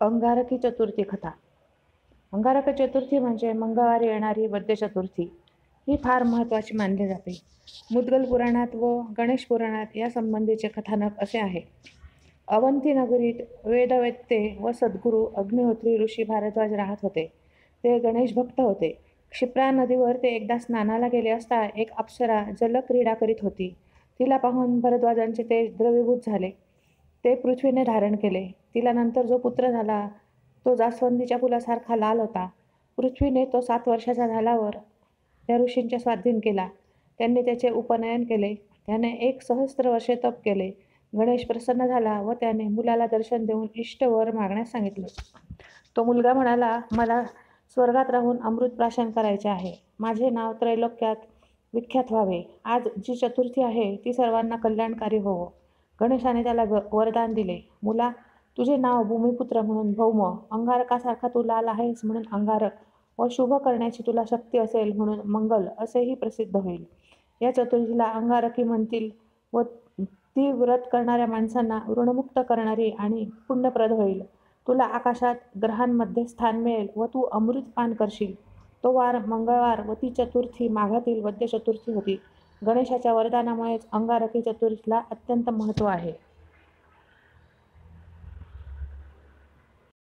अंगारकी चतुर्थी कथा. अंगारक चतुर्थी म्हणजे मंगळवारी येणारी वद्य चतुर्थी. ही फार महत्त्वाची मानली जाते. मुद्गल पुराणात व गणेश पुराणात या संबंधीचे कथानक असे आहे. अवंती नगरीत वेदवेत्ते व सद्गुरू अग्निहोत्री ऋषी भारद्वाज राहत होते. ते गणेश भक्त होते. क्षिप्रा नदीवर ते एकदा स्नानाला गेले असता एक अप्सरा जलक्रीडा करीत होती. तिला पाहून भारद्वाजांचे तेज द्रवीभूत झाले. ते पृथ्वीने धारण केले. तिला नंतर जो पुत्र झाला तो जास्वंदीच्या फुलासारखा लाल होता. पृथ्वीने तो 7 वर्षाचा झाल्यावर त्या ऋषींच्या स्वाधीन केला. त्यांनी त्याचे उपनयन केले. त्याने 1 सहस्त्र वर्षे तप केले. गणेश प्रसन्न झाला व त्याने मुलाला दर्शन देऊन इष्ट वर मागण्यास सांगितले. तो मुलगा म्हणाला, मला स्वर्गात राहून अमृत प्राशन करायचे आहे. माझे नाव त्रैलोक्यात विख्यात व्हावे. आज जी चतुर्थी आहे ती सर्वांना कल्याणकारी होवो. गणेशाने त्याला वरदान दिले. मुला, तुझे नाव भूमिपुत्र म्हणून भौम, अंगारकासारखा तू लाल आहेस म्हणून अंगारक व शुभ करण्याची तुला शक्ती असेल म्हणून मंगल असेही प्रसिद्ध होईल. या चतुर्थीला अंगारकी म्हणतील व ती व्रत करणाऱ्या माणसांना ऋणमुक्त करणारी आणि पुण्यप्रद होईल. तुला आकाशात ग्रहांमध्ये स्थान मिळेल व तू अमृत पान करशील. तो वार मंगळवार व ती चतुर्थी माघातील वद्य चतुर्थी होती. गणेशाच्या वरदानामुळेच अंगारकी चतुर्थीला अत्यंत महत्त्व आहे.